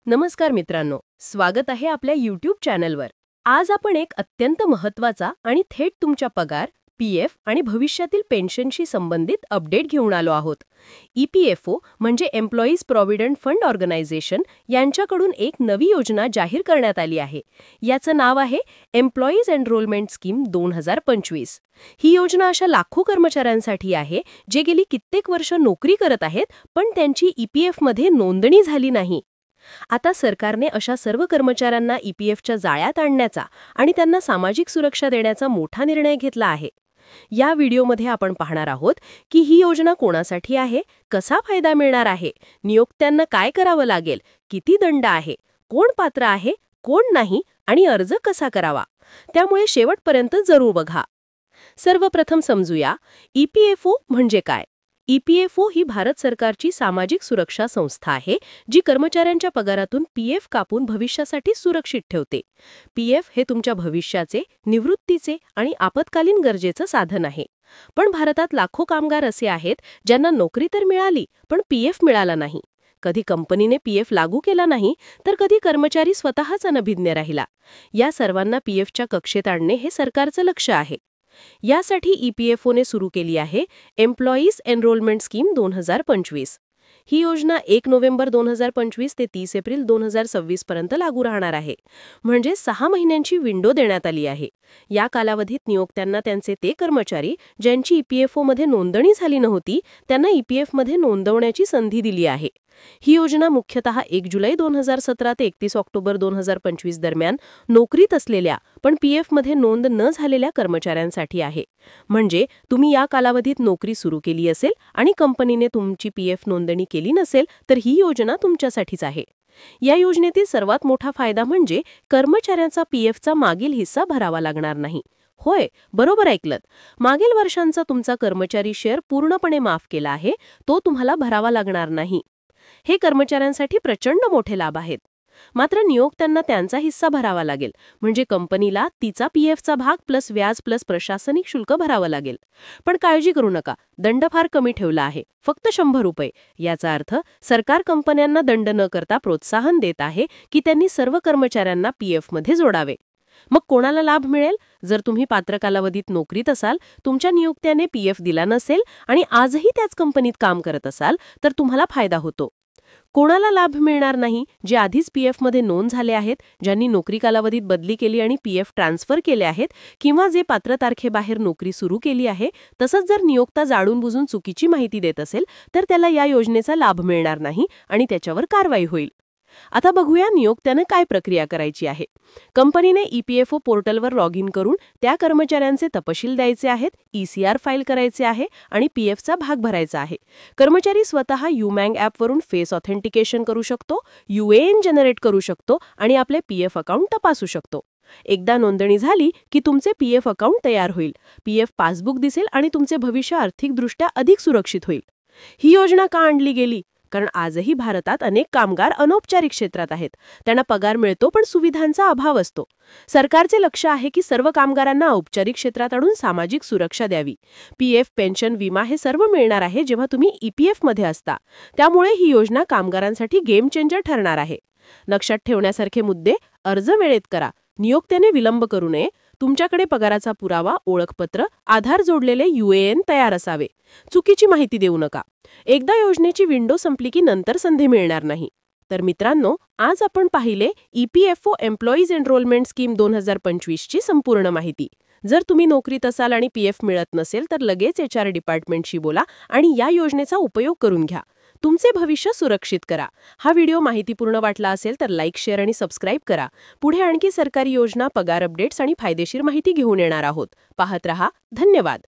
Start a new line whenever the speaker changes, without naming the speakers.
नमस्कार मित्रांनो, स्वागत आहे आपल्या यूट्यूब चॅनलवर. आज आपण एक अत्यंत महत्त्वाचा आणि थेट तुमच्या पगार, पीएफ आणि भविष्यातील पेन्शनशी संबंधित अपडेट घेऊन आलो आहोत. ईपीएफओ म्हणजे एम्प्लॉईज प्रॉव्हिडंट फंड ऑर्गनायझेशन यांच्याकडून एक नवी योजना जाहीर करण्यात आली आहे. याचं नाव आहे एम्प्लॉईज एनरोलमेंट स्कीम 2025. ही योजना अशा लाखो कर्मचाऱ्यांसाठी आहे जे गेली कित्येक वर्ष नोकरी करत आहेत पण त्यांची ईपीएफमध्ये नोंदणी झाली नाही. आता सरकारने अशा सर्व कर्मचाऱ्यांना ईपीएफच्या जाळ्यात आणण्याचा आणि त्यांना सामाजिक सुरक्षा देण्याचा मोठा निर्णय घेतला आहे. या व्हिडिओमध्ये आपण पाहणार आहोत की ही योजना कोणासाठी आहे, कसा फायदा मिळणार आहे, नियोक्त्यांना काय करावं लागेल, किती दंड आहे, कोण पात्र आहे, कोण नाही आणि अर्ज कसा करावा. त्यामुळे शेवटपर्यंत जरूर बघा. सर्वप्रथम समजूया ईपीएफओ म्हणजे काय. ईपीएफओ ही भारत सरकारची सामाजिक सुरक्षा संस्था आहे जी कर्मचाऱ्यांच्या पगारातून पीएफ कापून भविष्यासाठी सुरक्षित ठेवते. पीएफ हे तुमच्या भविष्याचे, निवृत्तीचे आणि आपत्कालीन गरजेचं साधन आहे. पण भारतात लाखो कामगार असे आहेत ज्यांना नोकरी तर मिळाली पण पीएफ मिळाला नाही. कधी कंपनीने पीएफ लागू केला नाही तर कधी कर्मचारी स्वतःच अनभिज्ञ राहिला. या सर्वांना पीएफच्या कक्षेत आणणे हे सरकारचं लक्ष आहे. यासाठी ईपीएफओने सुरू केली आहे एम्प्लॉईज एनरोलमेंट स्कीम 2025. ही योजना 1 नोव्हेंबर 2025 ते 30 एप्रिल 2026 पर्यंत लागू राहणार आहे. म्हणजे 6 महिन्यांची विंडो देण्यात आली आहे. या कालावधीत नियोक्त्यांना त्यांचे ते कर्मचारी ज्यांची ईपीएफओमध्ये नोंदणी झाली नव्हती त्यांना ईपीएफमध्ये नोंदवण्याची संधी दिली आहे. ही योजना मुख्यतः 1 जुलै 2017 ते 31 ऑक्टोबर 2025 दरम्यान नोकरीत असलेल्या पण पीएफमध्ये नोंद न झालेल्या कर्मचाऱ्यांसाठी आहे. म्हणजे तुम्ही या कालावधीत नोकरी सुरू केली असेल आणि कंपनीने तुमची पीएफ नोंदणी केली नसेल तर ही योजना तुमच्यासाठीच आहे. या योजनेतील सर्वात मोठा फायदा म्हणजे कर्मचाऱ्यांचा पीएफचा मागील हिस्सा भरावा लागणार नाही. होय, बरोबर ऐकलत. मागील वर्षांचा तुमचा कर्मचारी शेअर पूर्णपणे माफ केला आहे, तो तुम्हाला भरावा लागणार नाही. हे कर्मचाऱ्यांसाठी प्रचंड मोठे लाभ आहेत. मात्र नियोक्त्यांना त्यांचा हिस्सा भरावा लागेल. म्हणजे कंपनीला तिचा पीएफचा भाग प्लस व्याज प्लस प्रशासनिक शुल्क भरावं लागेल. पण काळजी करू नका, दंड फार कमी ठेवला आहे, फक्त 100 रुपये. याचा अर्थ सरकार कंपन्यांना दंड न करता प्रोत्साहन देत आहे की त्यांनी सर्व कर्मचाऱ्यांना पीएफमध्ये जोडावे. मग कोणाला लाभ मिळेल? जर तुम्ही पात्र कालावधीत नोकरीत असाल, तुमच्या नियोक्त्याने पीएफ दिला नसेल आणि आजही त्याच कंपनीत काम करत असाल तर तुम्हाला फायदा होतो. कोणाला लाभ मिळणार नाही? जे आधीच पीएफमध्ये नोंद झाले आहेत, ज्यांनी नोकरी कालावधीत बदली केली आणि पीएफ ट्रान्सफर केले आहेत, किंवा जे पात्र तारखेबाहेर नोकरी सुरू केली आहे. तसंच जर नियोक्ता जाणून बुजून चुकीची माहिती देत असेल तर त्याला या योजनेचा लाभ मिळणार नाही आणि त्याच्यावर कारवाई होईल. आता बघूया नियोक्त्याने काय प्रक्रिया करायची आहे. कंपनीने ईपीएफओ पोर्टलवर लॉग इन करून त्या कर्मचाऱ्यांचे तपशील द्यायचे आहेत, ईसीआर फाईल करायचे आहे आणि पीएफचा भाग भरायचा आहे. कर्मचारी स्वतः युमँग ॲपवरून फेस ऑथेंटिकेशन करू शकतो, यूएएन जनरेट करू शकतो आणि आपले पीएफ अकाउंट तपासू शकतो. एकदा नोंदणी झाली की तुमचे पीएफ अकाउंट तयार होईल, पीएफ पासबुक दिसेल आणि तुमचे भविष्य आर्थिकदृष्ट्या अधिक सुरक्षित होईल. ही योजना का आणली गेली? कारण आजही भारतात अनेक कामगार अनौपचारिक क्षेत्रात आहेत. त्यांना पगार मिळतो पण सुविधांचा अभाव असतो. सरकारचे लक्ष आहे की सर्व कामगारांना औपचारिक क्षेत्रात आणून सामाजिक सुरक्षा द्यावी. पीएफ, पेन्शन, विमा हे सर्व मिळणार आहे जेव्हा तुम्ही ईपीएफमध्ये असता. त्यामुळे ही योजना कामगारांसाठी गेम चेंजर ठरणार आहे. लक्षात ठेवण्यासारखे मुद्दे: अर्ज वेळेत करा, नियोक्त्याने विलंब करू नये, तुमच्याकडे पगाराचा पुरावा, ओळखपत्र, आधार जोडलेले यूएएन तयार असावे, चुकीची माहिती देऊ नका. एकदा योजनेची विंडो संपली की नंतर संधी मिळणार नाही. तर मित्रांनो, आज आपण पाहिले ईपीएफओ एम्प्लॉईज एनरोलमेंट स्कीम 2025 ची संपूर्ण माहिती. जर तुम्ही नोकरीत असाल आणि पीएफ मिळत नसेल तर लगेच एचआर डिपार्टमेंटशी बोला आणि या योजनेचा उपयोग करून घ्या. तुमचे भविष्य सुरक्षित करा. हा व्हिडिओ माहितीपूर्ण वाटला असेल तर लाईक, शेअर आणि सबस्क्राईब करा. पुढे आणखी सरकारी योजना, पगार अपडेट्स आणि फायदेशीर माहिती घेऊन येणार आहोत. पाहत रहा. धन्यवाद.